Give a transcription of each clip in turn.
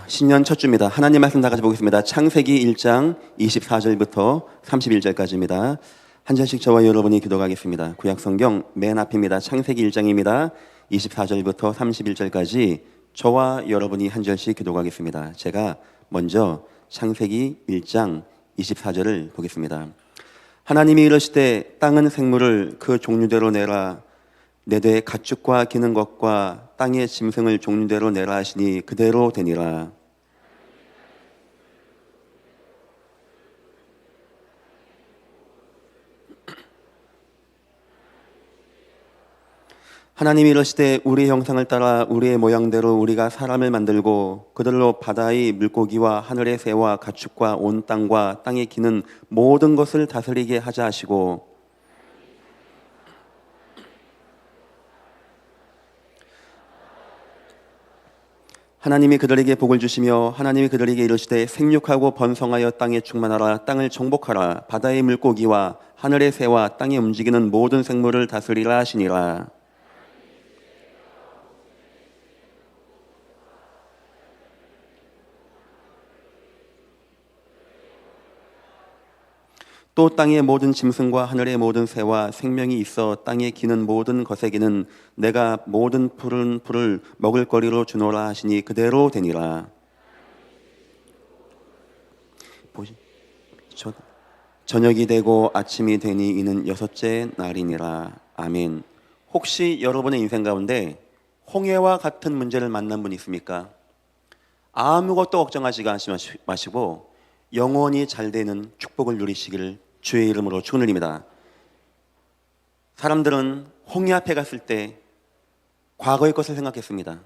신년 첫 주입니다. 하나님 말씀 다 같이 보겠습니다. 창세기 1장 24절부터 31절까지입니다. 한 절씩 저와 여러분이 기도하겠습니다. 구약성경 맨 앞입니다. 창세기 1장입니다. 24절부터 31절까지 저와 여러분이 한 절씩 기도하겠습니다. 제가 먼저 창세기 1장 24절을 보겠습니다. 하나님이 이르시되 땅은 생물을 그 종류대로 내라. 내되 가축과 기는 것과 땅의 짐승을 종류대로 내라 하시니 그대로 되니라. 하나님이 이르시되 우리 형상을 따라 우리의 모양대로 우리가 사람을 만들고 그들로 바다의 물고기와 하늘의 새와 가축과 온 땅과 땅에 기는 모든 것을 다스리게 하자 하시고, 하나님이 그들에게 복을 주시며 하나님이 그들에게 이르시되 생육하고 번성하여 땅에 충만하라. 땅을 정복하라. 바다의 물고기와 하늘의 새와 땅에 움직이는 모든 생물을 다스리라 하시니라. 또 땅의 모든 짐승과 하늘의 모든 새와 생명이 있어 땅에 기는 모든 것에게는 내가 모든 푸른 풀을 먹을 거리로 주노라 하시니 그대로 되니라. 저녁이 되고 아침이 되니 이는 여섯째 날이니라. 아멘. 혹시 여러분의 인생 가운데 홍해와 같은 문제를 만난 분 있습니까? 아무것도 걱정하지 마시고 영원히 잘 되는 축복을 누리시기를 주의 이름으로 축원드립니다. 사람들은 홍해 앞에 갔을 때 과거의 것을 생각했습니다.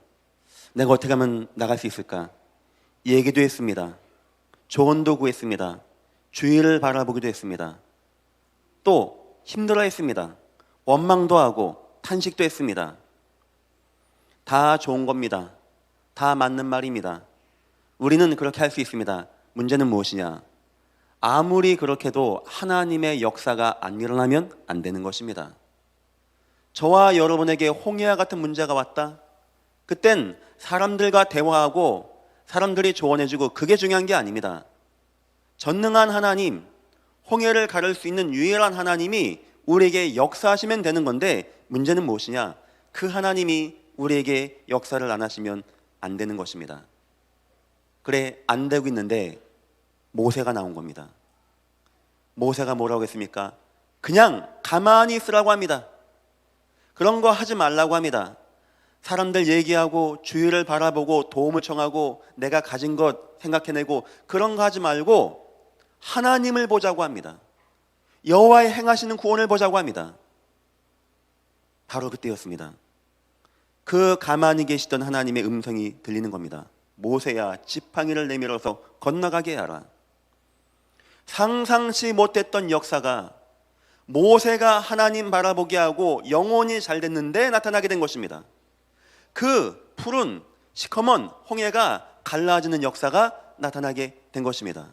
내가 어떻게 하면 나갈 수 있을까? 얘기도 했습니다. 조언도 구했습니다. 주위를 바라보기도 했습니다. 또 힘들어했습니다. 원망도 하고 탄식도 했습니다. 다 좋은 겁니다. 다 맞는 말입니다. 우리는 그렇게 할 수 있습니다. 문제는 무엇이냐? 아무리 그렇게도 하나님의 역사가 안 일어나면 안 되는 것입니다. 저와 여러분에게 홍해와 같은 문제가 왔다? 그땐 사람들과 대화하고 사람들이 조언해주고 그게 중요한 게 아닙니다. 전능한 하나님, 홍해를 가를 수 있는 유일한 하나님이 우리에게 역사하시면 되는 건데, 문제는 무엇이냐? 그 하나님이 우리에게 역사를 안 하시면 안 되는 것입니다. 그래, 안 되고 있는데 모세가 나온 겁니다. 모세가 뭐라고 했습니까? 그냥 가만히 있으라고 합니다. 그런 거 하지 말라고 합니다. 사람들 얘기하고 주위를 바라보고 도움을 청하고 내가 가진 것 생각해내고 그런 거 하지 말고 하나님을 보자고 합니다. 여호와의 행하시는 구원을 보자고 합니다. 바로 그때였습니다. 그 가만히 계시던 하나님의 음성이 들리는 겁니다. 모세야, 지팡이를 내밀어서 건너가게 하라. 상상치 못했던 역사가 모세가 하나님 바라보게 하고 영혼이 잘 됐는데 나타나게 된 것입니다. 그 푸른 시커먼 홍해가 갈라지는 역사가 나타나게 된 것입니다.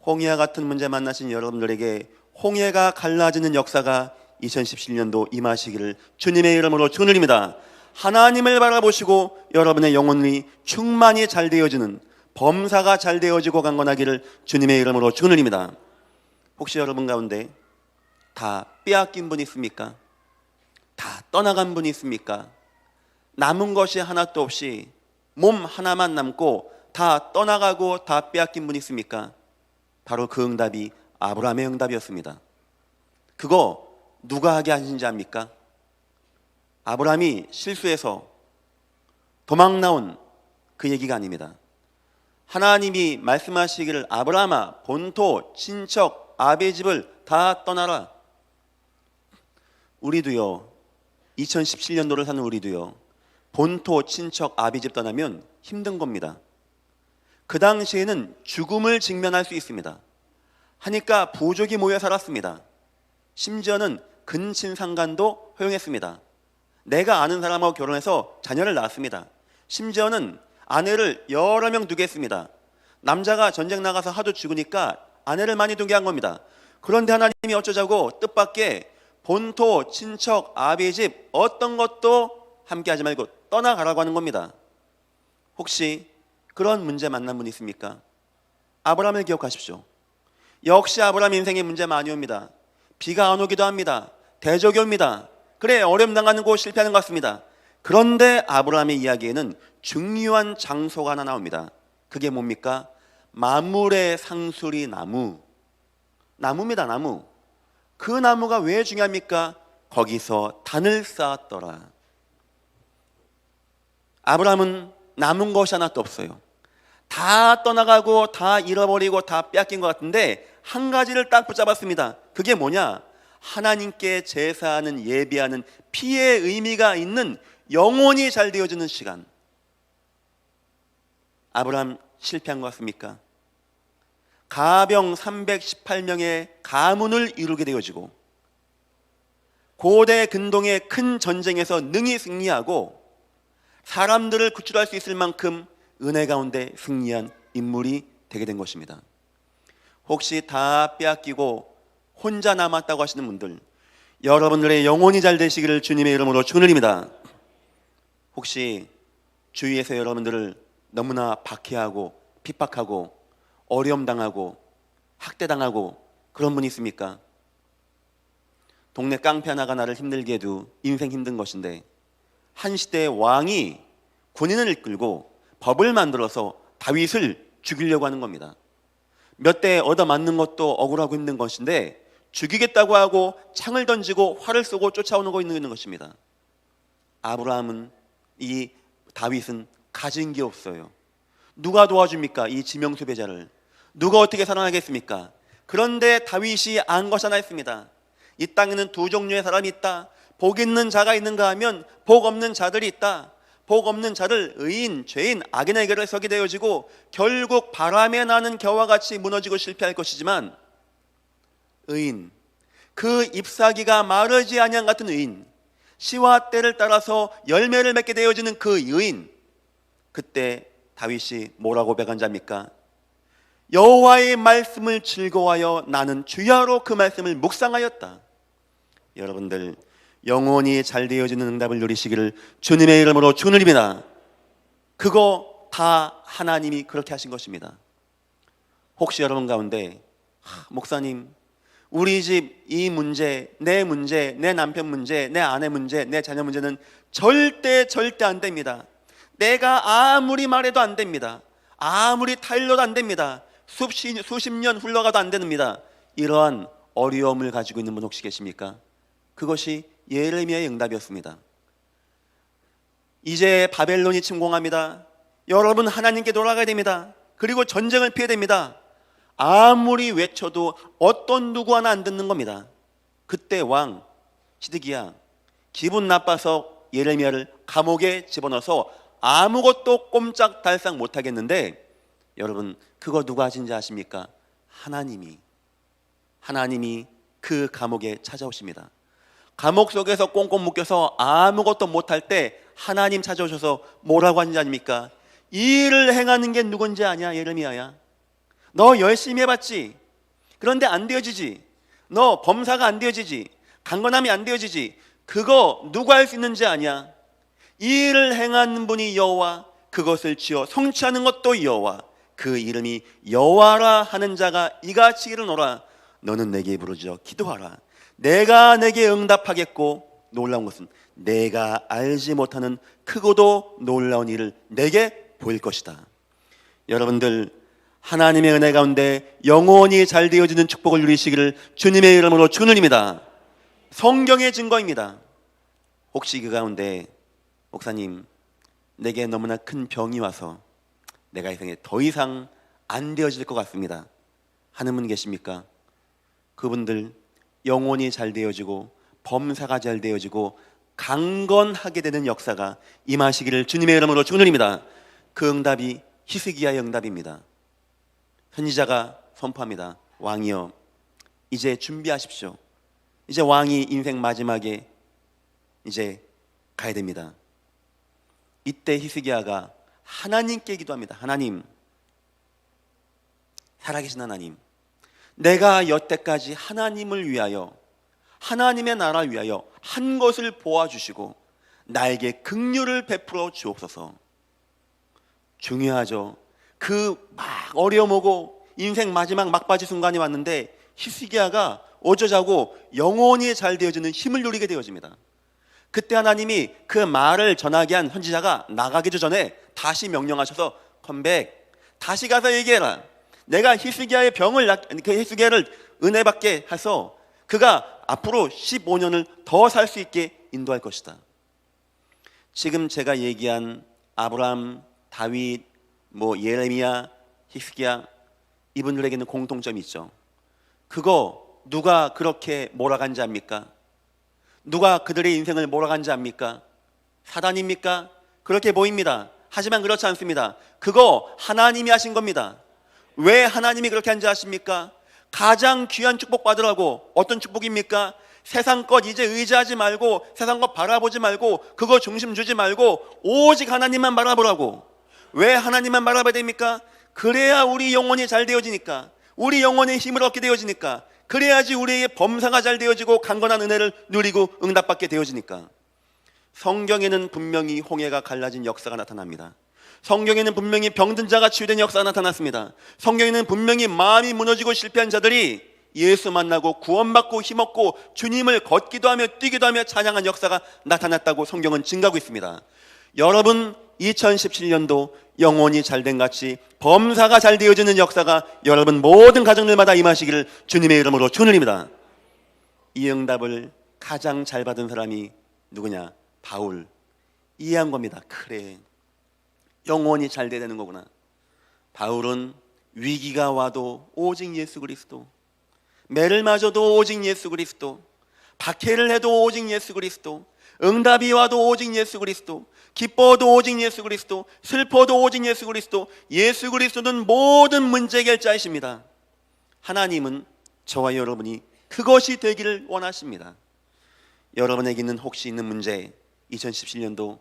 홍해와 같은 문제 만나신 여러분들에게 홍해가 갈라지는 역사가 2017년도 임하시기를 주님의 이름으로 축원드립니다. 하나님을 바라보시고 여러분의 영혼이 충만히 잘 되어지는, 범사가 잘 되어지고 강건하기를 주님의 이름으로 축원드립니다. 혹시 여러분 가운데 다 빼앗긴 분 있습니까? 다 떠나간 분 있습니까? 남은 것이 하나도 없이 몸 하나만 남고 다 떠나가고 다 빼앗긴 분 있습니까? 바로 그 응답이 아브라함의 응답이었습니다. 그거 누가 하게 하신지 압니까? 아브라함이 실수해서 도망 나온 그 얘기가 아닙니다. 하나님이 말씀하시기를 아브라함아, 본토, 친척, 아베 집을 다 떠나라. 우리도요, 2017년도를 사는 우리도요, 본토, 친척, 아베 집 떠나면 힘든 겁니다. 그 당시에는 죽음을 직면할 수 있습니다. 하니까 부족이 모여 살았습니다. 심지어는 근친상간도 허용했습니다. 내가 아는 사람하고 결혼해서 자녀를 낳았습니다. 심지어는 아내를 여러 명 두게 했습니다. 남자가 전쟁 나가서 하도 죽으니까 아내를 많이 두게 한 겁니다. 그런데 하나님이 어쩌자고 뜻밖의 본토, 친척, 아비의 집 어떤 것도 함께 하지 말고 떠나가라고 하는 겁니다. 혹시 그런 문제 만난 분 있습니까? 아브라함을 기억하십시오. 역시 아브라함 인생에 문제 많이 옵니다. 비가 안 오기도 합니다. 대적이 옵니다. 그래, 어려움 당하는 거 실패하는 것 같습니다. 그런데 아브라함의 이야기에는 중요한 장소가 하나 나옵니다. 그게 뭡니까? 마물의 상수리 나무입니다. 나무. 그 나무가 왜 중요합니까? 거기서 단을 쌓았더라. 아브라함은 남은 것이 하나도 없어요. 다 떠나가고 다 잃어버리고 다 뺏긴 것 같은데 한 가지를 딱 붙잡았습니다. 그게 뭐냐? 하나님께 제사하는, 예비하는 피의 의미가 있는 영혼이 잘 되어지는 시간. 아브라함 실패한 것 같습니까? 가병 318명의 가문을 이루게 되어지고 고대 근동의 큰 전쟁에서 능히 승리하고 사람들을 구출할 수 있을 만큼 은혜 가운데 승리한 인물이 되게 된 것입니다. 혹시 다 빼앗기고 혼자 남았다고 하시는 분들, 여러분들의 영혼이 잘 되시기를 주님의 이름으로 축원드립니다. 혹시 주위에서 여러분들을 너무나 박해하고 핍박하고 어려움 당하고 학대당하고 그런 분이 있습니까? 동네 깡패 하나가 나를 힘들게 해도 인생 힘든 것인데 한 시대의 왕이 군인을 이끌고 법을 만들어서 다윗을 죽이려고 하는 겁니다. 몇 대 얻어맞는 것도 억울하고 힘든 것인데 죽이겠다고 하고 창을 던지고 활을 쏘고 쫓아오는 거 있는 것입니다. 아브라함은, 이 다윗은 가진 게 없어요. 누가 도와줍니까? 이 지명수배자를 누가 어떻게 살아나겠습니까? 그런데 다윗이 안 것이 하나 있습니다. 이 땅에는 두 종류의 사람이 있다. 복 있는 자가 있는가 하면 복 없는 자들이 있다. 복 없는 자를 의인, 죄인, 악인의 길을 서게 되어지고 결국 바람에 나는 겨와 같이 무너지고 실패할 것이지만 의인, 그 잎사귀가 마르지 아니한 같은 의인, 시와 때를 따라서 열매를 맺게 되어지는 그 의인, 그때 다윗이 뭐라고 고백한 자입니까? 여호와의 말씀을 즐거워하여 나는 주야로 그 말씀을 묵상하였다. 여러분들 영혼이 잘 되어지는 응답을 누리시기를 주님의 이름으로 축원드립니다. 그거 다 하나님이 그렇게 하신 것입니다. 혹시 여러분 가운데 목사님, 우리 집 이 문제, 내 남편 문제, 내 아내 문제, 내 자녀 문제는 절대 안 됩니다. 내가 아무리 말해도 안 됩니다. 아무리 타일러도 안 됩니다. 수십 년 흘러가도 안 됩니다. 이러한 어려움을 가지고 있는 분 혹시 계십니까? 그것이 예레미야의 응답이었습니다. 이제 바벨론이 침공합니다. 여러분 하나님께 돌아가야 됩니다. 그리고 전쟁을 피해야 됩니다. 아무리 외쳐도 어떤 누구 하나 안 듣는 겁니다. 그때 왕 시드기야 기분 나빠서 예레미야를 감옥에 집어넣어서 아무것도 꼼짝달싹 못하겠는데, 여러분 그거 누가 하신지 아십니까? 하나님이 그 감옥에 찾아오십니다. 감옥 속에서 꽁꽁 묶여서 아무것도 못할 때 하나님 찾아오셔서 뭐라고 하는지 아닙니까? 이 일을 행하는 게 누군지 아냐? 예레미야야, 너 열심히 해봤지? 그런데 안 되어지지. 너 범사가 안 되어지지. 강건함이 안 되어지지. 그거 누가 할 수 있는지 아냐? 이 일을 행하는 분이 여호와, 그것을 지어 성취하는 것도 여호와, 그 이름이 여호와라 하는 자가 이같이 이르노라. 너는 내게 부르짖어 기도하라. 내가 내게 응답하겠고, 놀라운 것은 내가 알지 못하는 크고도 놀라운 일을 내게 보일 것이다. 여러분들 하나님의 은혜 가운데 영원히 잘 되어지는 축복을 누리시기를 주님의 이름으로 축원드립니다. 성경의 증거입니다. 혹시 그 가운데 목사님, 내게 너무나 큰 병이 와서 내가 이 생에 더 이상 안 되어질 것 같습니다 하는 분 계십니까? 그분들 영혼이 잘 되어지고 범사가 잘 되어지고 강건하게 되는 역사가 임하시기를 주님의 이름으로 축원드립니다. 그 응답이 히스기야의 응답입니다. 선지자가 선포합니다. 왕이여, 이제 준비하십시오. 이제 왕이 인생 마지막에 이제 가야 됩니다. 이때 히스기야가 하나님께 기도합니다. 하나님, 살아계신 하나님, 내가 여태까지 하나님을 위하여, 하나님의 나라를 위하여 한 것을 보아주시고 나에게 긍휼을 베풀어 주옵소서. 중요하죠. 그 막 어려움오고 인생 마지막 막바지 순간이 왔는데 히스기야가 어쩌자고 영원히 잘 되어지는 힘을 누리게 되어집니다. 그때 하나님이 그 말을 전하게 한 선지자가 나가기도 전에 다시 명령하셔서 컴백, 다시 가서 얘기해라. 내가 히스기야의 그 히스기야를 은혜 받게 해서 그가 앞으로 15년을 더 살 수 있게 인도할 것이다. 지금 제가 얘기한 아브라함, 다윗, 예레미야, 히스기야, 이분들에게는 공통점이 있죠. 그거 누가 그렇게 몰아간지 압니까? 누가 그들의 인생을 몰아간지 압니까? 사단입니까? 그렇게 보입니다. 하지만 그렇지 않습니다. 그거 하나님이 하신 겁니다. 왜 하나님이 그렇게 한지 아십니까? 가장 귀한 축복 받으라고. 어떤 축복입니까? 세상 것 이제 의지하지 말고, 세상 것 바라보지 말고, 그거 중심 주지 말고 오직 하나님만 바라보라고. 왜 하나님만 바라봐야 됩니까? 그래야 우리 영혼이 잘 되어지니까, 우리 영혼의 힘을 얻게 되어지니까, 그래야지 우리의 범사가 잘 되어지고 강건한 은혜를 누리고 응답받게 되어지니까. 성경에는 분명히 홍해가 갈라진 역사가 나타납니다. 성경에는 분명히 병든 자가 치유된 역사가 나타났습니다. 성경에는 분명히 마음이 무너지고 실패한 자들이 예수 만나고 구원받고 힘없고 주님을 걷기도 하며 뛰기도 하며 찬양한 역사가 나타났다고 성경은 증가하고 있습니다. 여러분, 2017년도 영혼이 잘된 같이 범사가 잘 되어지는 역사가 여러분 모든 가정들마다 임하시기를 주님의 이름으로 축원드립니다. 이 응답을 가장 잘 받은 사람이 누구냐? 바울. 이해한 겁니다. 그래, 영혼이 잘 돼야 되는 거구나. 바울은 위기가 와도 오직 예수 그리스도, 매를 맞아도 오직 예수 그리스도, 박해를 해도 오직 예수 그리스도, 응답이 와도 오직 예수 그리스도, 기뻐도 오직 예수 그리스도, 슬퍼도 오직 예수 그리스도, 예수 그리스도는 모든 문제 해결자이십니다. 하나님은 저와 여러분이 그것이 되기를 원하십니다. 여러분에게 있는 혹시 있는 문제, 2017년도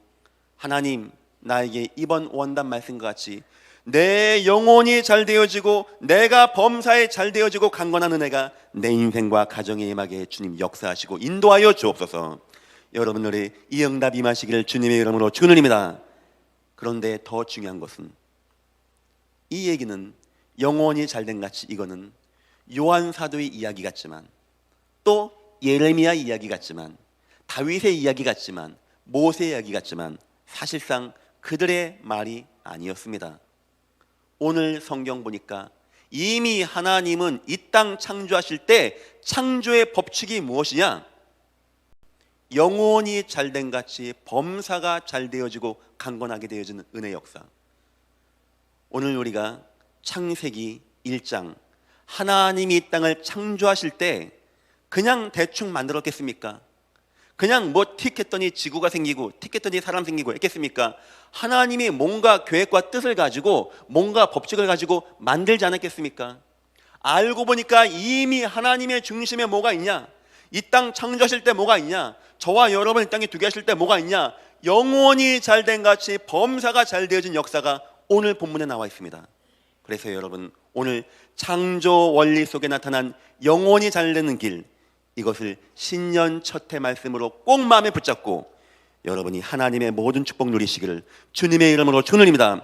하나님 나에게 이번 원단 말씀과 같이 내 영혼이 잘 되어지고 내가 범사에 잘 되어지고 강건한 은혜가 내 인생과 가정에 임하게 주님 역사하시고 인도하여 주옵소서. 여러분들의 이 응답 임하시기를 주님의 이름으로 축원드립니다. 그런데 더 중요한 것은 이 얘기는 영혼이 잘된 같이 이거는 요한 사도의 이야기 같지만, 또 예레미야 이야기 같지만, 다윗의 이야기 같지만, 모세의 이야기 같지만 사실상 그들의 말이 아니었습니다. 오늘 성경 보니까 이미 하나님은 이 땅 창조하실 때 창조의 법칙이 무엇이냐? 영혼이 잘된 같이 범사가 잘 되어지고 강건하게 되어지는 은혜 역사. 오늘 우리가 창세기 1장 하나님이 이 땅을 창조하실 때 그냥 대충 만들었겠습니까? 그냥 틱 했더니 지구가 생기고 틱 했더니 사람 생기고 했겠습니까? 하나님이 뭔가 계획과 뜻을 가지고 뭔가 법칙을 가지고 만들지 않았겠습니까? 알고 보니까 이미 하나님의 중심에 뭐가 있냐? 이 땅 창조하실 때 뭐가 있냐? 저와 여러분 이 땅에 두게 하실 때 뭐가 있냐? 영혼이 잘된 같이 범사가 잘 되어진 역사가 오늘 본문에 나와 있습니다. 그래서 여러분, 오늘 창조 원리 속에 나타난 영혼이 잘 되는 길, 이것을 신년 첫 해 말씀으로 꼭 마음에 붙잡고 여러분이 하나님의 모든 축복 누리시기를 주님의 이름으로 축원드립니다.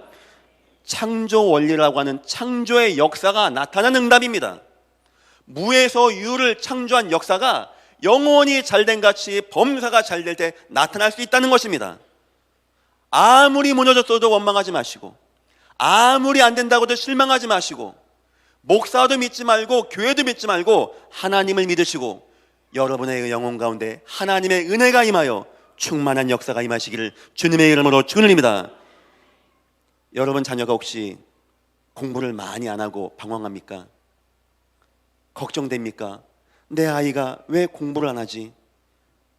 창조 원리라고 하는 창조의 역사가 나타나는 응답입니다. 무에서 유를 창조한 역사가 영혼이 잘된 같이 범사가 잘 될 때 나타날 수 있다는 것입니다. 아무리 무너졌어도 원망하지 마시고, 아무리 안 된다고도 실망하지 마시고, 목사도 믿지 말고 교회도 믿지 말고 하나님을 믿으시고 여러분의 영혼 가운데 하나님의 은혜가 임하여 충만한 역사가 임하시기를 주님의 이름으로 축원드립니다. 여러분 자녀가 혹시 공부를 많이 안 하고 방황합니까? 걱정됩니까? 내 아이가 왜 공부를 안 하지?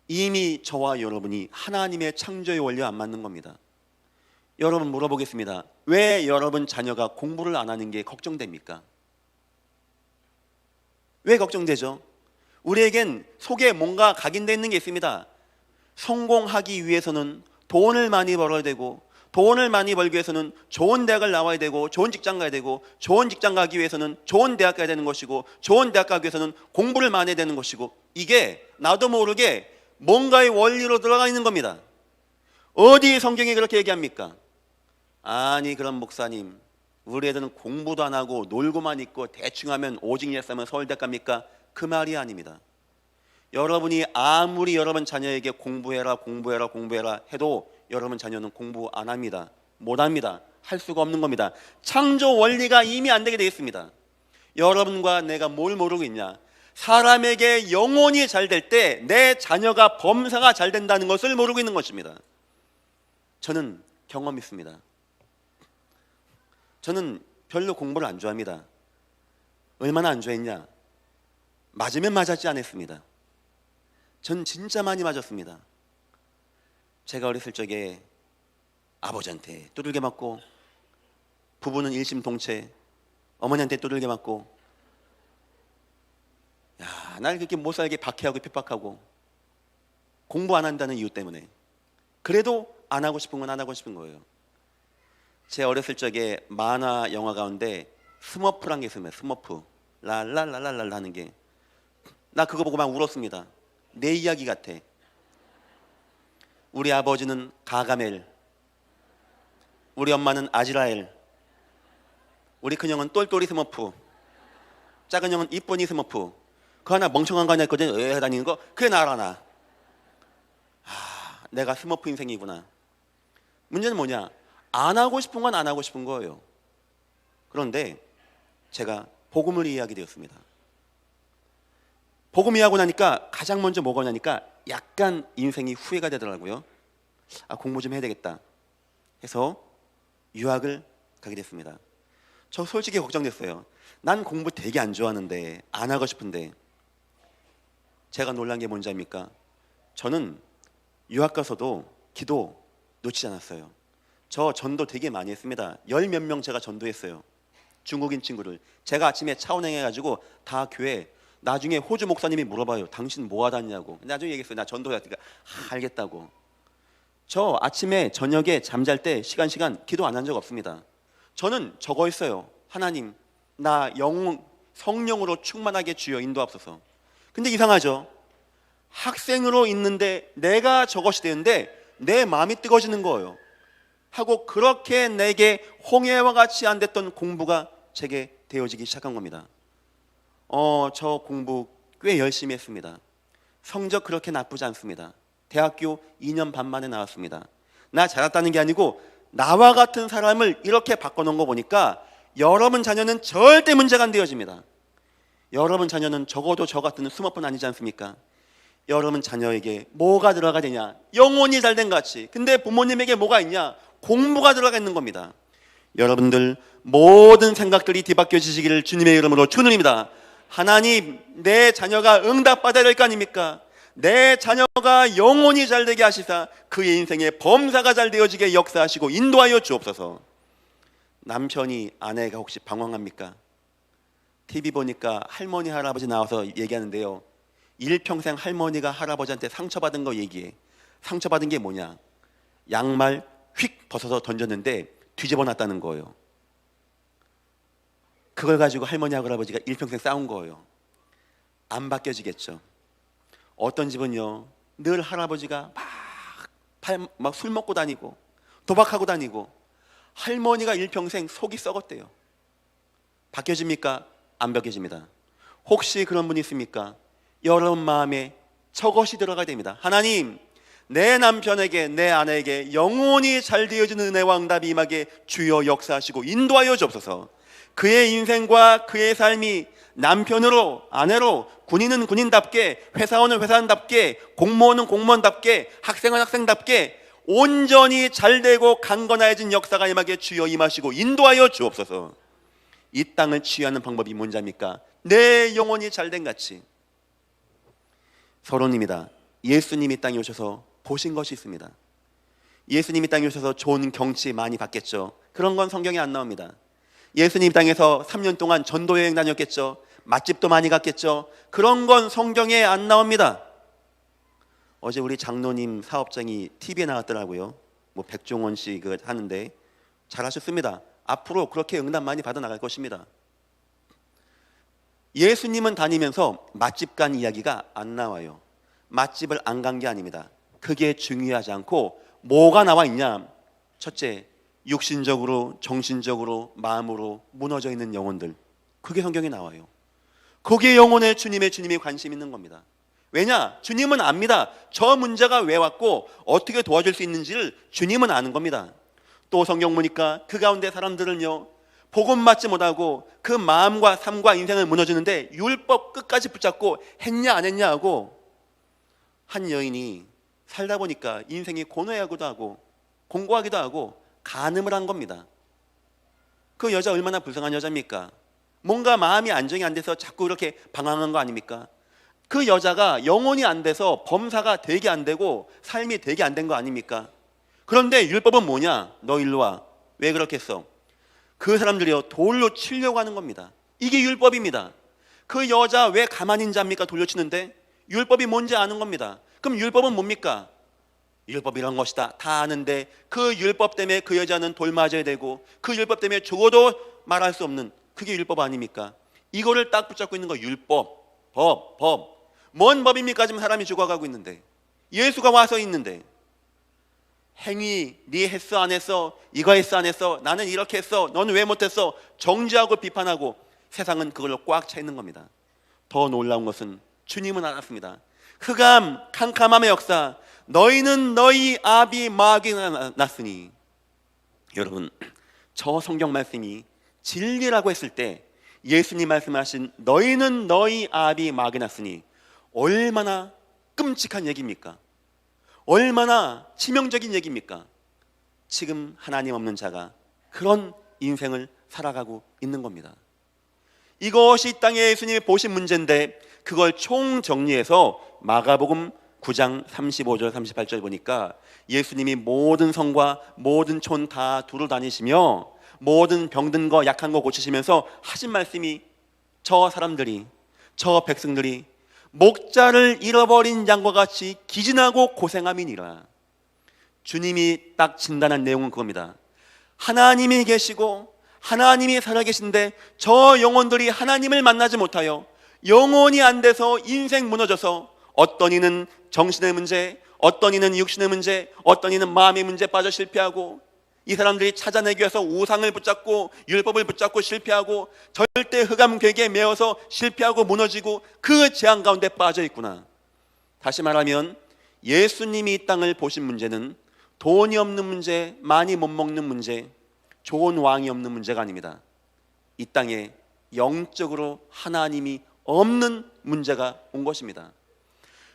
이미 저와 여러분이 하나님의 창조의 원리와 안 맞는 겁니다. 여러분 물어보겠습니다. 왜 여러분 자녀가 공부를 안 하는 게 걱정됩니까? 왜 걱정되죠? 우리에겐 속에 뭔가 각인되어 있는 게 있습니다. 성공하기 위해서는 돈을 많이 벌어야 되고, 돈을 많이 벌기 위해서는 좋은 대학을 나와야 되고, 좋은 직장 가야 되고, 좋은 직장 가기 위해서는 좋은 대학 가야 되는 것이고, 좋은 대학 가기 위해서는 공부를 많이 해야 되는 것이고, 이게 나도 모르게 뭔가의 원리로 들어가 있는 겁니다. 어디 성경이 그렇게 얘기합니까? 아니 그럼 목사님, 우리 애들은 공부도 안 하고 놀고만 있고 대충 하면 오직 예스 하면 서울대 갑니까? 그 말이 아닙니다. 여러분이 아무리 여러분 자녀에게 공부해라 공부해라 공부해라 해도 여러분 자녀는 공부 안 합니다. 못 합니다. 할 수가 없는 겁니다. 창조 원리가 이미 안 되게 되어 있습니다. 여러분과 내가 뭘 모르고 있냐? 사람에게 영혼이 잘 될 때 내 자녀가 범사가 잘 된다는 것을 모르고 있는 것입니다. 저는 경험이 있습니다. 저는 별로 공부를 안 좋아합니다. 얼마나 안 좋아했냐? 맞으면 맞았지 않았습니다. 전 진짜 많이 맞았습니다. 제가 어렸을 적에 아버지한테 두들겨 맞고, 부부는 일심동체 어머니한테 두들겨 맞고, 야, 날 그렇게 못 살게 박해하고 핍박하고, 공부 안 한다는 이유 때문에. 그래도 안 하고 싶은 건 안 하고 싶은 거예요. 제 어렸을 적에 만화 영화 가운데 스머프란 게 있으면 스머프 랄랄랄랄랄 하는 게, 나 그거 보고 막 울었습니다. 내 이야기 같아. 우리 아버지는 가가멜, 우리 엄마는 아지라엘, 우리 큰형은 똘똘이 스머프, 작은 형은 이쁜이 스머프. 그 하나 멍청한 거 하나 있거든. 다니는 거 그게 나라나. 내가 스머프 인생이구나. 문제는 뭐냐? 안 하고 싶은 건 안 하고 싶은 거예요. 그런데 제가 복음을 이해하게 되었습니다. 복음 이해하고 나니까 가장 먼저 뭐가 오냐니까 약간 인생이 후회가 되더라고요. 공부 좀 해야 되겠다 해서 유학을 가게 됐습니다. 저 솔직히 걱정됐어요. 난 공부 되게 안 좋아하는데, 안 하고 싶은데. 제가 놀란 게 뭔지 압니까? 저는 유학 가서도 기도 놓치지 않았어요. 저 전도 되게 많이 했습니다. 10몇 명 제가 전도했어요. 중국인 친구를. 제가 아침에 차 운행해가지고 다 교회, 나중에 호주 목사님이 물어봐요. 당신 뭐 하다 왔냐고. 나중에 얘기했어요. 나 전도했으니까. 알겠다고. 저 아침에 저녁에 잠잘 때 시간 기도 안 한 적 없습니다. 저는 저거 했어요. 하나님, 나 성령으로 충만하게 주여 인도하옵소서. 근데 이상하죠? 학생으로 있는데 내가 저것이 되는데 내 마음이 뜨거워지는 거예요. 하고 그렇게 내게 홍해와 같이 안 됐던 공부가 제게 되어지기 시작한 겁니다. 저 공부 꽤 열심히 했습니다. 성적 그렇게 나쁘지 않습니다. 대학교 2년 반 만에 나왔습니다. 나 잘났다는 게 아니고 나와 같은 사람을 이렇게 바꿔놓은 거 보니까 여러분 자녀는 절대 문제가 안 되어집니다. 여러분 자녀는 적어도 저 같은 스머프는 아니지 않습니까? 여러분 자녀에게 뭐가 들어가야 되냐? 영혼이 잘된 같이. 근데 부모님에게 뭐가 있냐? 공부가 들어가 있는 겁니다. 여러분들 모든 생각들이 뒤바뀌어지시기를 주님의 이름으로 축원드립니다. 하나님, 내 자녀가 응답받아야 될 거 아닙니까? 내 자녀가 영혼이 잘되게 하시사 그의 인생에 범사가 잘 되어지게 역사하시고 인도하여 주옵소서. 남편이 아내가 혹시 방황합니까? TV 보니까 할머니 할아버지 나와서 얘기하는데요, 일평생 할머니가 할아버지한테 상처받은 거 얘기해. 상처받은 게 뭐냐? 양말 휙 벗어서 던졌는데 뒤집어 놨다는 거예요. 그걸 가지고 할머니하고 할아버지가 일평생 싸운 거예요. 안 바뀌어지겠죠. 어떤 집은요, 늘 할아버지가 막 술 먹고 다니고 도박하고 다니고 할머니가 일평생 속이 썩었대요. 바뀌어집니까? 안 바뀌어집니다. 혹시 그런 분이 있습니까? 여러분 마음에 저것이 들어가야 됩니다. 하나님, 내 남편에게, 내 아내에게 영혼이 잘 되어지는 은혜와 응답이 임하게 주여 역사하시고 인도하여 주옵소서. 그의 인생과 그의 삶이 남편으로, 아내로, 군인은 군인답게, 회사원은 회사원답게, 공무원은 공무원답게, 학생은 학생답게 온전히 잘되고 강건해진 역사가 임하게 주여 임하시고 인도하여 주옵소서. 이 땅을 취하는 방법이 뭔지 압니까? 내 영혼이 잘된 같이. 서론입니다. 예수님이 땅에 오셔서 보신 것이 있습니다. 예수님이 땅에 오셔서 좋은 경치 많이 봤겠죠. 그런 건 성경에 안 나옵니다. 예수님 땅에서 3년 동안 전도 여행 다녔겠죠. 맛집도 많이 갔겠죠. 그런 건 성경에 안 나옵니다. 어제 우리 장로님 사업장이 TV에 나왔더라고요. 백종원 씨 하는데 잘하셨습니다. 앞으로 그렇게 응답 많이 받아 나갈 것입니다. 예수님은 다니면서 맛집 간 이야기가 안 나와요. 맛집을 안 간 게 아닙니다. 그게 중요하지 않고 뭐가 나와 있냐? 첫째, 육신적으로, 정신적으로, 마음으로 무너져 있는 영혼들, 그게 성경에 나와요. 거기에 영혼에 주님이 관심 있는 겁니다. 왜냐? 주님은 압니다. 저 문제가 왜 왔고 어떻게 도와줄 수 있는지를 주님은 아는 겁니다. 또 성경 보니까 그 가운데 사람들은요, 복음 맞지 못하고 그 마음과 삶과 인생을 무너지는데 율법 끝까지 붙잡고 했냐 안 했냐 하고, 한 여인이 살다 보니까 인생이 고뇌하기도 하고 공고하기도 하고 간음을 한 겁니다. 그 여자 얼마나 불쌍한 여자입니까? 뭔가 마음이 안정이 안 돼서 자꾸 이렇게 방황한 거 아닙니까? 그 여자가 영혼이 안 돼서 범사가 되게 안 되고 삶이 되게 안 된 거 아닙니까? 그런데 율법은 뭐냐? 너 일로 와. 왜 그렇게 했어? 그 사람들이요, 돌로 치려고 하는 겁니다. 이게 율법입니다. 그 여자 왜 가만히 있는 자입니까? 돌려치는데 율법이 뭔지 아는 겁니다. 그럼 율법은 뭡니까? 율법이란 것이다 다 아는데 그 율법 때문에 그 여자는 돌 맞아야 되고 그 율법 때문에 죽어도 말할 수 없는, 그게 율법 아닙니까? 이거를 딱 붙잡고 있는 거 율법, 법. 뭔 법입니까? 지금 사람이 죽어가고 있는데, 예수가 와서 있는데, 행위, 네 했어 안 했어, 이거 했어 안 했어, 나는 이렇게 했어, 너는 왜 못했어, 정죄하고 비판하고 세상은 그걸로 꽉 차 있는 겁니다. 더 놀라운 것은 주님은 알았습니다. 흑암, 캄캄함의 역사, 너희는 너희 아비 마귀가 났으니. 여러분, 저 성경 말씀이 진리라고 했을 때 예수님 말씀하신 너희는 너희 아비 마귀 났으니 얼마나 끔찍한 얘기입니까? 얼마나 치명적인 얘기입니까? 지금 하나님 없는 자가 그런 인생을 살아가고 있는 겁니다. 이것이 이 땅에 예수님이 보신 문제인데, 그걸 총정리해서 마가복음 9장 35절 38절 보니까 예수님이 모든 성과 모든 촌 다 두루 다니시며 모든 병든 거 약한 거 고치시면서 하신 말씀이, 저 사람들이, 저 백성들이 목자를 잃어버린 양과 같이 기진하고 고생함이니라. 주님이 딱 진단한 내용은 그겁니다. 하나님이 계시고 하나님이 살아계신데 저 영혼들이 하나님을 만나지 못하여 영혼이 안 돼서 인생 무너져서, 어떤 이는 정신의 문제, 어떤 이는 육신의 문제, 어떤 이는 마음의 문제 빠져 실패하고, 이 사람들이 찾아내기 위해서 우상을 붙잡고 율법을 붙잡고 실패하고 절대 흑암 괴기에 매어서 실패하고 무너지고 그 재앙 가운데 빠져 있구나. 다시 말하면 예수님이 이 땅을 보신 문제는 돈이 없는 문제, 많이 못 먹는 문제, 좋은 왕이 없는 문제가 아닙니다. 이 땅에 영적으로 하나님이 없는 문제가 온 것입니다.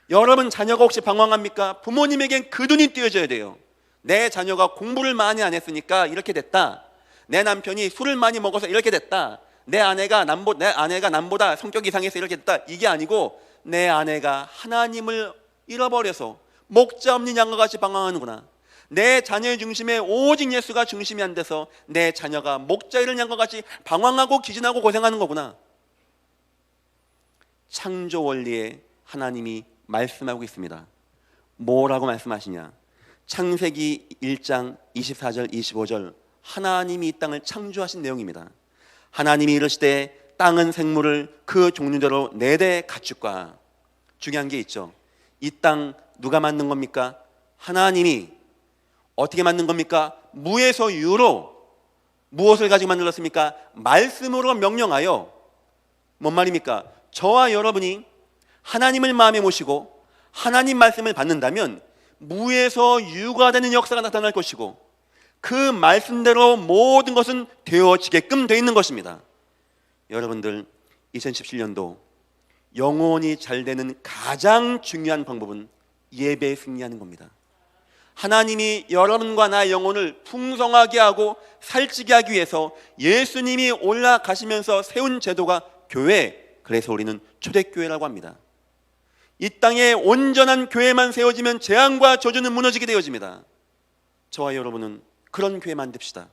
여러분 자녀가 혹시 방황합니까? 부모님에겐 그 눈이 띄어져야 돼요. 내 자녀가 공부를 많이 안 했으니까 이렇게 됐다. 내 남편이 술을 많이 먹어서 이렇게 됐다. 내 아내가 남보다 성격이 이상해서 이렇게 됐다. 이게 아니고, 내 아내가 하나님을 잃어버려서 목자 없는 양과 같이 방황하는구나. 내 자녀의 중심에 오직 예수가 중심이 안 돼서 내 자녀가 목자 잃은 양과 같이 방황하고 기진하고 고생하는 거구나. 창조 원리에 하나님이 말씀하고 있습니다. 뭐라고 말씀하시냐? 창세기 1장 24절 25절 하나님이 이 땅을 창조하신 내용입니다. 하나님이 이르시되 땅은 생물을 그 종류대로 네 대 가축과. 중요한 게 있죠. 이 땅 누가 만든 겁니까? 하나님이. 어떻게 만든 겁니까? 무에서 유로. 무엇을 가지고 만들었습니까? 말씀으로 명령하여. 뭔 말입니까? 저와 여러분이 하나님을 마음에 모시고 하나님 말씀을 받는다면 무에서 유가 되는 역사가 나타날 것이고, 그 말씀대로 모든 것은 되어지게끔 되어 있는 것입니다. 여러분들, 2017년도 영혼이 잘 되는 가장 중요한 방법은 예배에 승리하는 겁니다. 하나님이 여러분과 나의 영혼을 풍성하게 하고 살찌게 하기 위해서 예수님이 올라가시면서 세운 제도가 교회, 그래서 우리는 초대교회라고 합니다. 이 땅에 온전한 교회만 세워지면 재앙과 저주는 무너지게 되어집니다. 저와 여러분은 그런 교회 만듭시다.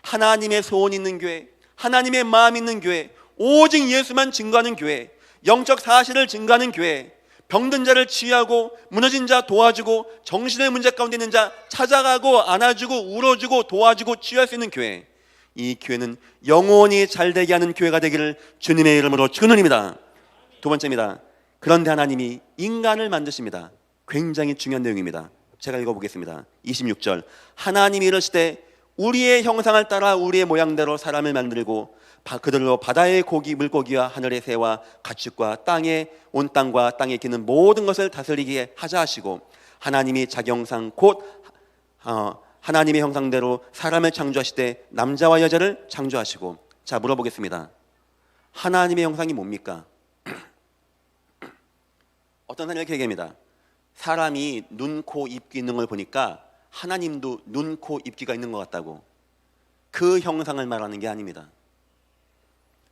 하나님의 소원 있는 교회, 하나님의 마음 있는 교회, 오직 예수만 증거하는 교회, 영적 사실을 증거하는 교회, 병든 자를 치유하고 무너진 자 도와주고 정신의 문제 가운데 있는 자 찾아가고 안아주고 울어주고 도와주고 치유할 수 있는 교회. 이 교회는 영혼이 잘 되게 하는 교회가 되기를 주님의 이름으로 축원드립니다. 두 번째입니다. 그런데 하나님이 인간을 만드십니다. 굉장히 중요한 내용입니다. 제가 읽어보겠습니다. 26절 하나님이 이르시되 우리의 형상을 따라 우리의 모양대로 사람을 만들고 그들로 바다의 고기, 물고기와 하늘의 새와 가축과 온 땅과 땅에 기는 모든 것을 다스리게 하자 하시고, 하나님이 자기 형상 곧 하나님의 형상대로 사람을 창조하시되 남자와 여자를 창조하시고. 자, 물어보겠습니다. 하나님의 형상이 뭡니까? 어떤 사람이 이렇게 얘기합니다. 사람이 눈, 코, 입, 귀 있는 걸 보니까 하나님도 눈, 코, 입, 귀가 있는 것 같다고. 그 형상을 말하는 게 아닙니다.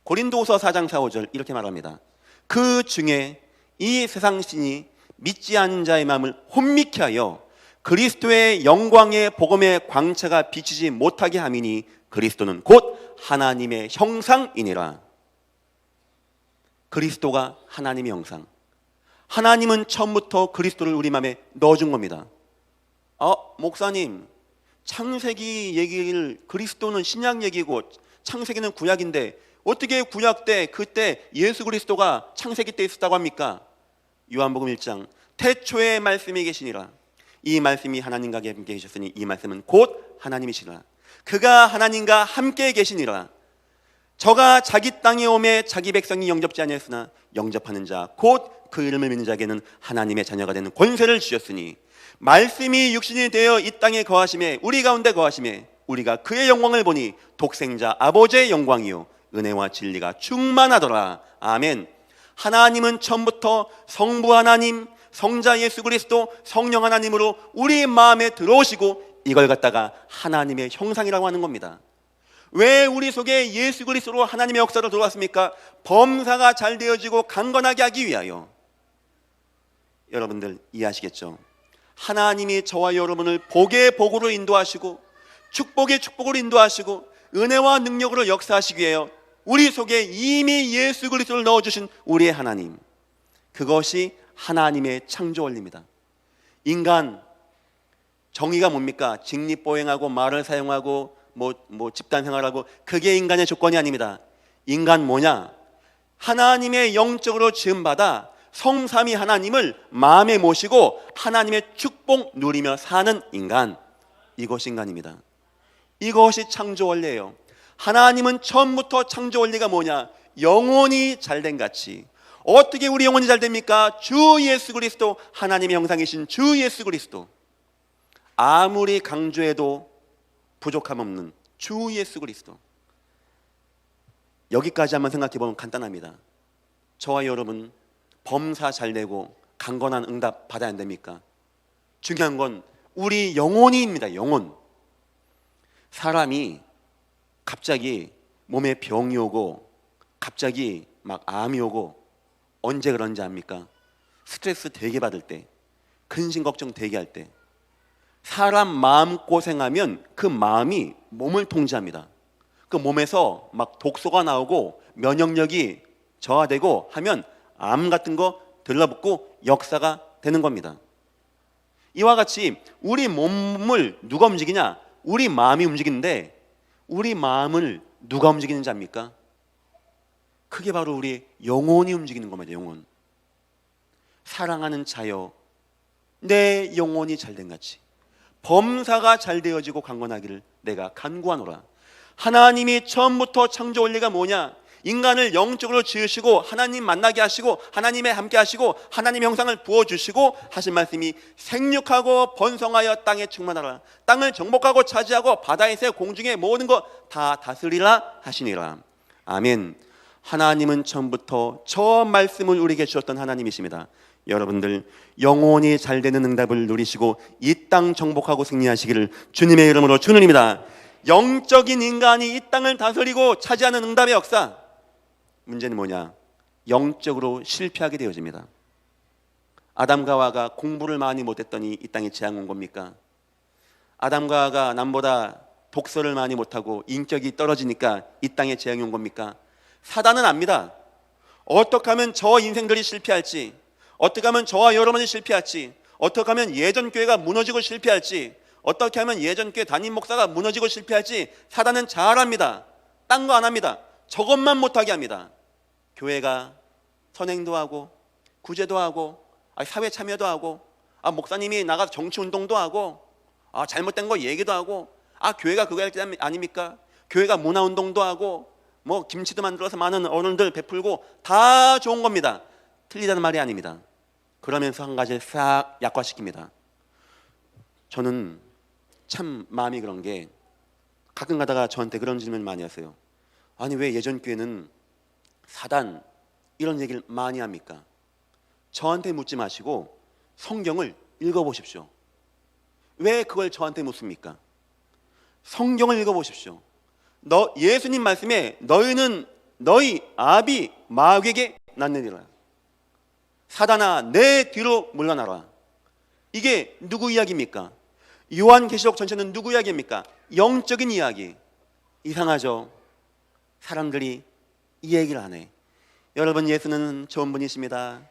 고린도후서 4장 4, 5절 이렇게 말합니다. 그 중에 이 세상 신이 믿지 않는 자의 마음을 혼미케 하여 그리스도의 영광의 복음의 광채가 비치지 못하게 함이니 그리스도는 곧 하나님의 형상이니라. 그리스도가 하나님의 형상. 하나님은 처음부터 그리스도를 우리 마음에 넣어준 겁니다. 목사님, 창세기 얘기를, 그리스도는 신약 얘기고 창세기는 구약인데 어떻게 구약 때 그때 예수 그리스도가 창세기 때 있었다고 합니까? 요한복음 1장 태초에 말씀이 계시니라. 이 말씀이 하나님과 함께 계셨으니 이 말씀은 곧 하나님이시라. 그가 하나님과 함께 계시니라. 저가 자기 땅에 오매 자기 백성이 영접지 아니했으나 영접하는 자 곧 그 이름을 믿는 자에게는 하나님의 자녀가 되는 권세를 주셨으니 말씀이 육신이 되어 이 땅에 거하심에 우리 가운데 거하심에 우리가 그의 영광을 보니 독생자 아버지의 영광이요 은혜와 진리가 충만하더라. 아멘. 하나님은 처음부터 성부 하나님, 성자 예수 그리스도, 성령 하나님으로 우리 마음에 들어오시고 이걸 갖다가 하나님의 형상이라고 하는 겁니다. 왜 우리 속에 예수 그리스도로 하나님의 역사를 들어왔습니까? 범사가 잘 되어지고 강건하게 하기 위하여. 여러분들 이해하시겠죠? 하나님이 저와 여러분을 복의 복으로 인도하시고 축복의 축복으로 인도하시고 은혜와 능력으로 역사하시기 위하여 우리 속에 이미 예수 그리스도를 넣어주신 우리의 하나님, 그것이 하나님의 창조 원리입니다. 인간 정의가 뭡니까? 직립보행하고 말을 사용하고 집단 생활하고, 그게 인간의 조건이 아닙니다. 인간 뭐냐? 하나님의 영적으로 지음받아 성삼위 하나님을 마음에 모시고 하나님의 축복 누리며 사는 인간, 이것이 인간입니다. 이것이 창조 원리예요. 하나님은 처음부터 창조 원리가 뭐냐? 영혼이 잘된 같이. 어떻게 우리 영혼이 잘 됩니까? 주 예수 그리스도, 하나님의 형상이신 주 예수 그리스도. 아무리 강조해도 부족함 없는 주 예수 그리스도. 여기까지 한번 생각해 보면 간단합니다. 저와 여러분 범사 잘 되고 강건한 응답 받아야 안 됩니까? 중요한 건 우리 영혼입니다. 영혼. 사람이 갑자기 몸에 병이 오고 갑자기 막 암이 오고 언제 그런지 압니까? 스트레스 되게 받을 때, 근심 걱정 되게 할 때. 사람 마음고생하면 그 마음이 몸을 통제합니다. 그 몸에서 막 독소가 나오고 면역력이 저하되고 하면 암 같은 거 들러붙고 역사가 되는 겁니다. 이와 같이 우리 몸을 누가 움직이냐? 우리 마음이 움직이는데 우리 마음을 누가 움직이는지 압니까? 그게 바로 우리 영혼이 움직이는 겁니다. 영혼. 사랑하는 자여, 내 영혼이 잘된 같이 범사가 잘 되어지고 강건하기를 내가 간구하노라. 하나님이 처음부터 창조 원리가 뭐냐? 인간을 영적으로 지으시고 하나님 만나게 하시고 하나님의 함께 하시고 하나님의 형상을 부어주시고 하신 말씀이 생육하고 번성하여 땅에 충만하라. 땅을 정복하고 차지하고 바다의 새 공중의 모든 것 다 다스리라 하시니라. 아멘. 하나님은 처음부터 저 말씀을 우리에게 주셨던 하나님이십니다. 여러분들 영혼이 잘 되는 응답을 누리시고 이 땅 정복하고 승리하시기를 주님의 이름으로 축원합니다. 영적인 인간이 이 땅을 다스리고 차지하는 응답의 역사. 문제는 뭐냐? 영적으로 실패하게 되어집니다. 아담과 하와가 공부를 많이 못했더니 이 땅에 재앙 온 겁니까? 아담과 하와가 남보다 독서를 많이 못하고 인격이 떨어지니까 이 땅에 재앙이 온 겁니까? 사단은 압니다. 어떻게 하면 저 인생들이 실패할지, 어떻게 하면 저와 여러분이 실패할지, 어떻게 하면 예전 교회가 무너지고 실패할지, 어떻게 하면 예전 교회 담임 목사가 무너지고 실패할지 사단은 잘 압니다. 딴 거 안 합니다. 저것만 못하게 합니다. 교회가 선행도 하고 구제도 하고 사회 참여도 하고 목사님이 나가서 정치운동도 하고 잘못된 거 얘기도 하고 아, 교회가 그거 할 때 아닙니까? 교회가 문화운동도 하고 뭐 김치도 만들어서 많은 어른들 베풀고 다 좋은 겁니다. 틀리다는 말이 아닙니다. 그러면서 한 가지를 싹 약화시킵니다. 저는 참 마음이 그런 게 가끔 가다가 저한테 그런 질문 많이 하세요. 아니, 왜 예전 교회는 사단 이런 얘기를 많이 합니까? 저한테 묻지 마시고 성경을 읽어보십시오. 왜 그걸 저한테 묻습니까? 성경을 읽어보십시오. 예수님 말씀에 너희는 너희 아비 마귀에게 낳느니라. 사단아, 내 뒤로 물러나라. 이게 누구 이야기입니까? 요한계시록 전체는 누구 이야기입니까? 영적인 이야기. 이상하죠? 사람들이 이 얘기를 안 해. 여러분, 예수는 좋은 분이십니다.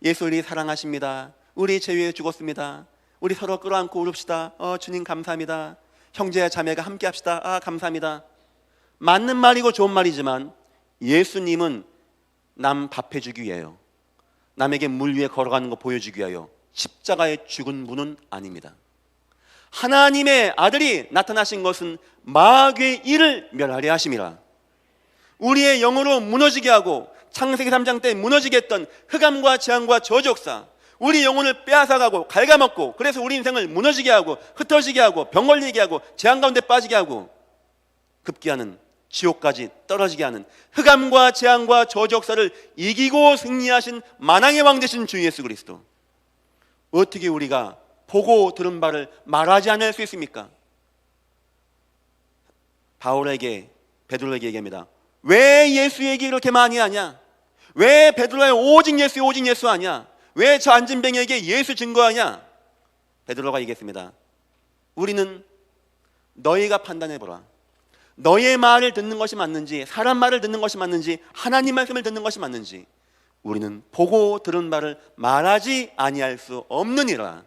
예수 우리 사랑하십니다. 우리 죄 위해 죽었습니다. 우리 서로 끌어안고 울읍시다. 주님 감사합니다. 형제와 자매가 함께 합시다. 감사합니다. 맞는 말이고 좋은 말이지만 예수님은 남 밥해주기 위하여, 남에게 물 위에 걸어가는 거 보여주기 위하여 십자가에 죽은 분은 아닙니다. 하나님의 아들이 나타나신 것은 마귀의 일을 멸하려 하심이라. 우리의 영으로 무너지게 하고 창세기 3장 때 무너지게 했던 흑암과 재앙과 저주역사, 우리 영혼을 빼앗아가고 갉아먹고, 그래서 우리 인생을 무너지게 하고 흩어지게 하고 병 걸리게 하고 재앙 가운데 빠지게 하고 급기야는 지옥까지 떨어지게 하는 흑암과 재앙과 저주역사를 이기고 승리하신 만왕의 왕 되신 주 예수 그리스도, 어떻게 우리가 보고 들은 바를 말하지 않을 수 있습니까? 바울에게, 베드로에게 얘기합니다. 왜 예수 얘기 이렇게 많이 하냐? 왜 베드로의 오직 예수 하냐? 왜 저 안진뱅이에게 예수 증거하냐? 베드로가 얘기했습니다. 우리는 너희가 판단해보라. 너희의 말을 듣는 것이 맞는지, 사람 말을 듣는 것이 맞는지, 하나님 말씀을 듣는 것이 맞는지 우리는 보고 들은 바를 말하지 아니할 수 없느니라.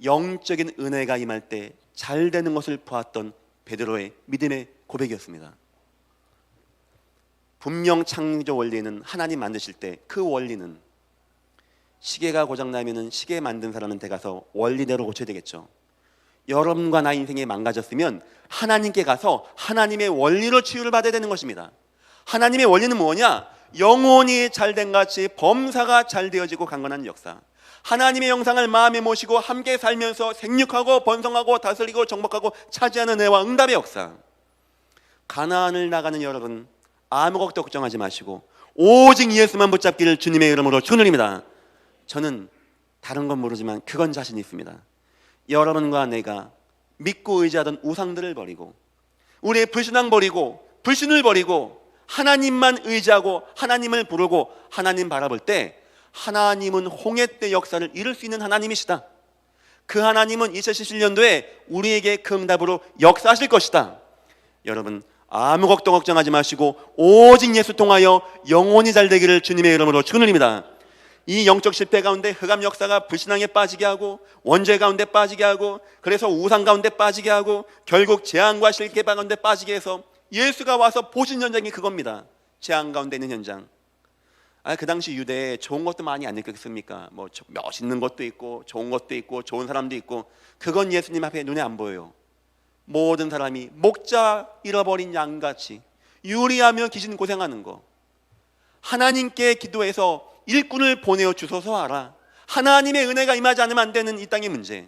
영적인 은혜가 임할 때 잘 되는 것을 보았던 베드로의 믿음의 고백이었습니다. 분명 창조 원리는 하나님 만드실 때 그 원리는, 시계가 고장나면 시계 만든 사람한테 가서 원리대로 고쳐야 되겠죠. 여러분과 나 인생이 망가졌으면 하나님께 가서 하나님의 원리로 치유를 받아야 되는 것입니다. 하나님의 원리는 뭐냐? 영혼이 잘된 같이 범사가 잘 되어지고 강건한 역사, 하나님의 영상을 마음에 모시고 함께 살면서 생육하고 번성하고 다스리고 정복하고 차지하는 은혜와 응답의 역사. 가나안을 나가는 여러분, 아무것도 걱정하지 마시고 오직 예수만 붙잡기를 주님의 이름으로 축원드립니다. 저는 다른 건 모르지만 그건 자신 있습니다. 여러분과 내가 믿고 의지하던 우상들을 버리고, 우리의 불신앙 버리고 불신을 버리고 하나님만 의지하고 하나님을 부르고 하나님 바라볼 때, 하나님은 홍해 때 역사를 이룰 수 있는 하나님이시다. 그 하나님은 2017년도에 우리에게 그 응답으로 역사하실 것이다. 여러분, 아무 걱정하지 마시고 오직 예수 통하여 영혼이 잘 되기를 주님의 이름으로 축원드립니다. 이 영적 실패 가운데 흑암 역사가 불신앙에 빠지게 하고 원죄 가운데 빠지게 하고, 그래서 우상 가운데 빠지게 하고, 결국 재앙과 실패 가운데 빠지게 해서 예수가 와서 보신 현장이 그겁니다. 재앙 가운데 있는 현장. 그 당시 유대에 좋은 것도 많이 안 느꼈습니까? 뭐 멋있는 것도 있고 좋은 것도 있고 좋은 사람도 있고, 그건 예수님 앞에 눈에 안 보여요. 모든 사람이 목자 잃어버린 양같이 유리하며 귀신 고생하는 거. 하나님께 기도해서 일꾼을 보내어 주소서 하라. 하나님의 은혜가 임하지 않으면 안 되는 이 땅의 문제.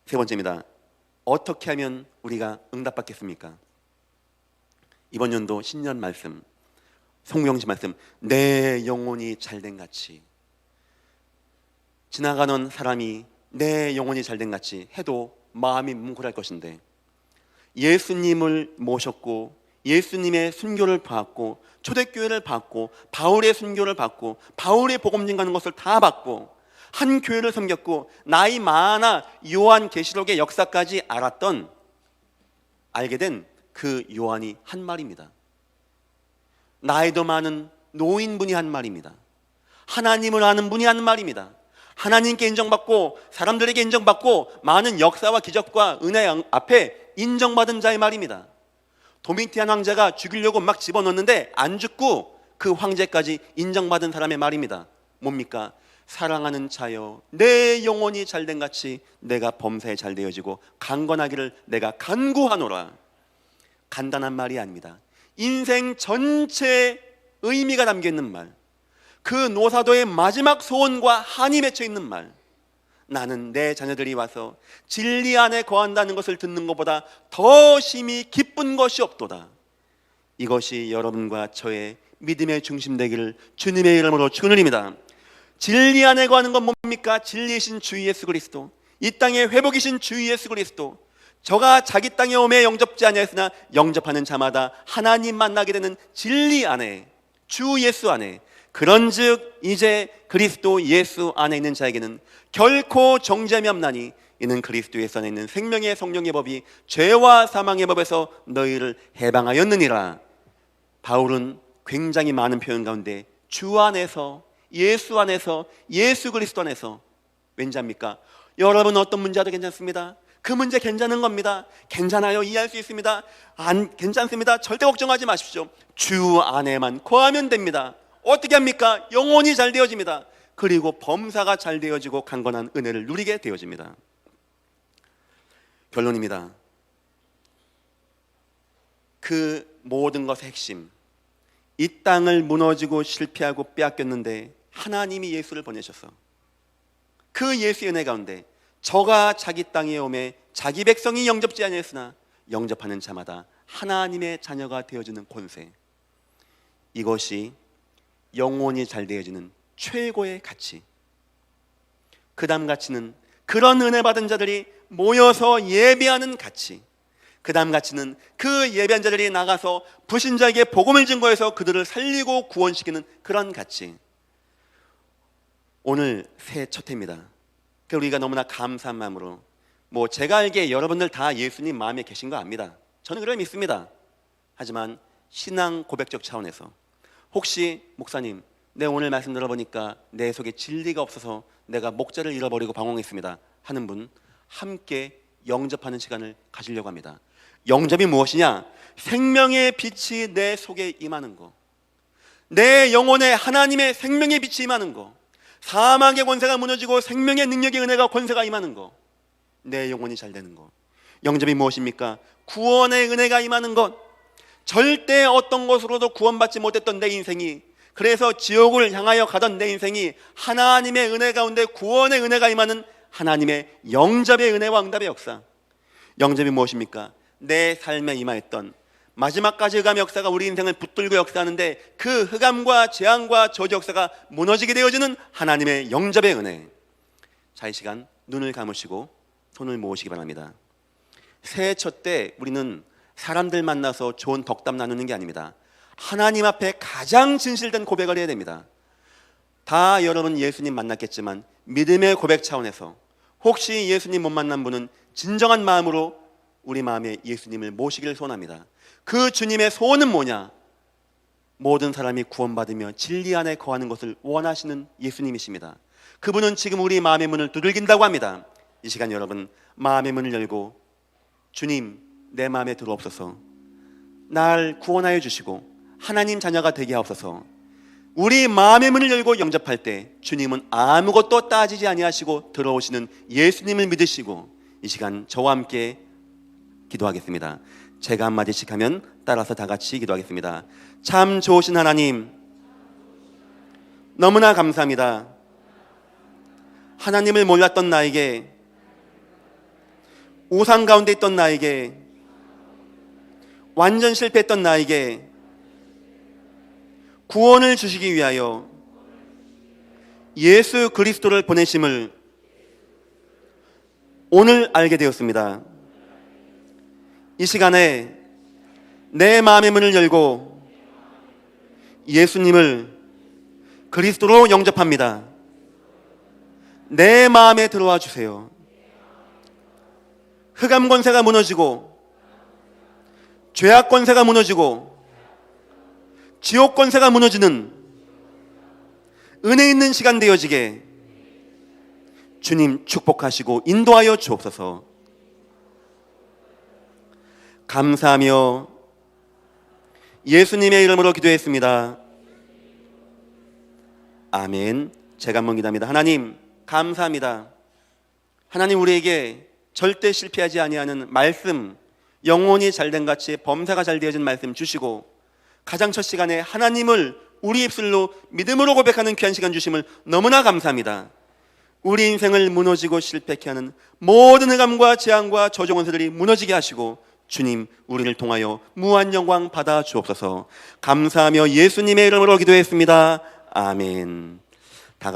세 번째입니다. 어떻게 하면 우리가 응답받겠습니까? 이번 연도 신년 말씀, 송영시 말씀, 내 영혼이 잘된 같이. 지나가는 사람이 내 영혼이 잘된 같이 해도 마음이 뭉클할 것인데, 예수님을 모셨고 예수님의 순교를 받고 초대교회를 받고 바울의 순교를 받고 바울의 복음 증가하는 것을 다 받고 한 교회를 섬겼고 나이 많아 요한계시록의 역사까지 알게 된 그 요한이 한 말입니다. 나이도 많은 노인분이 한 말입니다. 하나님을 아는 분이 한 말입니다. 하나님께 인정받고 사람들에게 인정받고 많은 역사와 기적과 은혜 앞에 인정받은 자의 말입니다. 도미티안 황제가 죽이려고 막 집어넣는데 안 죽고 그 황제까지 인정받은 사람의 말입니다. 뭡니까? 사랑하는 자여, 내 영혼이 잘된 같이 내가 범사에 잘 되어지고 강건하기를 내가 간구하노라. 간단한 말이 아닙니다. 인생 전체의 의미가 담겨있는 말, 그 노사도의 마지막 소원과 한이 맺혀있는 말, 나는 내 자녀들이 와서 진리 안에 거한다는 것을 듣는 것보다 더 심히 기쁜 것이 없도다. 이것이 여러분과 저의 믿음의 중심 되기를 주님의 이름으로 축원드립니다. 진리 안에 거하는 건 뭡니까? 진리이신 주 예수 그리스도, 이 땅의 회복이신 주 예수 그리스도, 저가 자기 땅에 오매 영접지 아니하였으나 영접하는 자마다 하나님 만나게 되는 진리 안에, 주 예수 안에, 그런즉 이제 그리스도 예수 안에 있는 자에게는 결코 정죄함이 없나니 이는 그리스도 예수 안에 있는 생명의 성령의 법이 죄와 사망의 법에서 너희를 해방하였느니라. 바울은 굉장히 많은 표현 가운데 주 안에서, 예수 안에서, 예수 그리스도 안에서, 왠지 압니까? 여러분 어떤 문제도 괜찮습니다. 그 문제 괜찮은 겁니다. 괜찮아요. 이해할 수 있습니다. 안 괜찮습니다. 절대 걱정하지 마십시오. 주 안에만 거하면 됩니다. 어떻게 합니까? 영혼이 잘 되어집니다. 그리고 범사가 잘 되어지고 강건한 은혜를 누리게 되어집니다. 결론입니다. 그 모든 것의 핵심, 이 땅을 무너지고 실패하고 빼앗겼는데 하나님이 예수를 보내셔서 그 예수의 은혜 가운데 저가 자기 땅에 오매 자기 백성이 영접지 아니했으나 영접하는 자마다 하나님의 자녀가 되어지는 권세, 이것이 영혼이 잘 되어지는 최고의 가치. 그 다음 가치는 그런 은혜 받은 자들이 모여서 예배하는 가치. 그 다음 가치는 그 예배한 자들이 나가서 불신자에게 복음을 증거해서 그들을 살리고 구원시키는 그런 가치. 오늘 새해 첫 해입니다. 우리가 너무나 감사한 마음으로, 제가 알기에 여러분들 다 예수님 마음에 계신 거 압니다. 저는 그래 믿습니다. 하지만 신앙 고백적 차원에서 혹시 목사님, 내 오늘 말씀 들어보니까 내 속에 진리가 없어서 내가 목자를 잃어버리고 방황했습니다 하는 분, 함께 영접하는 시간을 가지려고 합니다. 영접이 무엇이냐? 생명의 빛이 내 속에 임하는 거, 내 영혼에 하나님의 생명의 빛이 임하는 거, 사망의 권세가 무너지고 생명의 능력의 은혜가 권세가 임하는 거, 내 영혼이 잘 되는 거. 영접이 무엇입니까? 구원의 은혜가 임하는 것. 절대 어떤 것으로도 구원받지 못했던 내 인생이, 그래서 지옥을 향하여 가던 내 인생이 하나님의 은혜 가운데 구원의 은혜가 임하는 하나님의 영접의 은혜와 응답의 역사. 영접이 무엇입니까? 내 삶에 임하였던 마지막까지 흑암의 역사가 우리 인생을 붙들고 역사하는데 그 흑암과 재앙과 저주 역사가 무너지게 되어지는 하나님의 영접의 은혜. 자, 이 시간 눈을 감으시고 손을 모으시기 바랍니다. 새해 첫 때 우리는 사람들 만나서 좋은 덕담 나누는 게 아닙니다. 하나님 앞에 가장 진실된 고백을 해야 됩니다. 다 여러분 예수님 만났겠지만 믿음의 고백 차원에서 혹시 예수님 못 만난 분은 진정한 마음으로 우리 마음에 예수님을 모시기를 소원합니다. 그 주님의 소원은 뭐냐? 모든 사람이 구원받으며 진리 안에 거하는 것을 원하시는 예수님이십니다. 그분은 지금 우리 마음의 문을 두들긴다고 합니다. 이 시간 여러분 마음의 문을 열고 주님, 내 마음에 들어옵소서, 날 구원하여 주시고 하나님 자녀가 되게 하옵소서. 우리 마음의 문을 열고 영접할 때 주님은 아무것도 따지지 아니하시고 들어오시는 예수님을 믿으시고, 이 시간 저와 함께 기도하겠습니다. 제가 한마디씩 하면 따라서 다 같이 기도하겠습니다. 참 좋으신 하나님, 너무나 감사합니다. 하나님을 몰랐던 나에게, 우상 가운데 있던 나에게, 완전 실패했던 나에게 구원을 주시기 위하여 예수 그리스도를 보내심을 오늘 알게 되었습니다. 이 시간에 내 마음의 문을 열고 예수님을 그리스도로 영접합니다. 내 마음에 들어와 주세요. 흑암 권세가 무너지고 죄악 권세가 무너지고 지옥 권세가 무너지는 은혜 있는 시간 되어지게 주님 축복하시고 인도하여 주옵소서. 감사하며 예수님의 이름으로 기도했습니다. 아멘. 제가 한번 기도합니다. 하나님 감사합니다. 하나님 우리에게 절대 실패하지 아니하는 말씀, 영혼이 잘된 같이 범사가 잘 되어진 말씀 주시고 가장 첫 시간에 하나님을 우리 입술로 믿음으로 고백하는 귀한 시간 주심을 너무나 감사합니다. 우리 인생을 무너지고 실패케 하는 모든 흑암과 재앙과 저주원수들이 무너지게 하시고 주님 우리를 통하여 무한 영광 받아 주옵소서. 감사하며 예수님의 이름으로 기도했습니다. 아멘.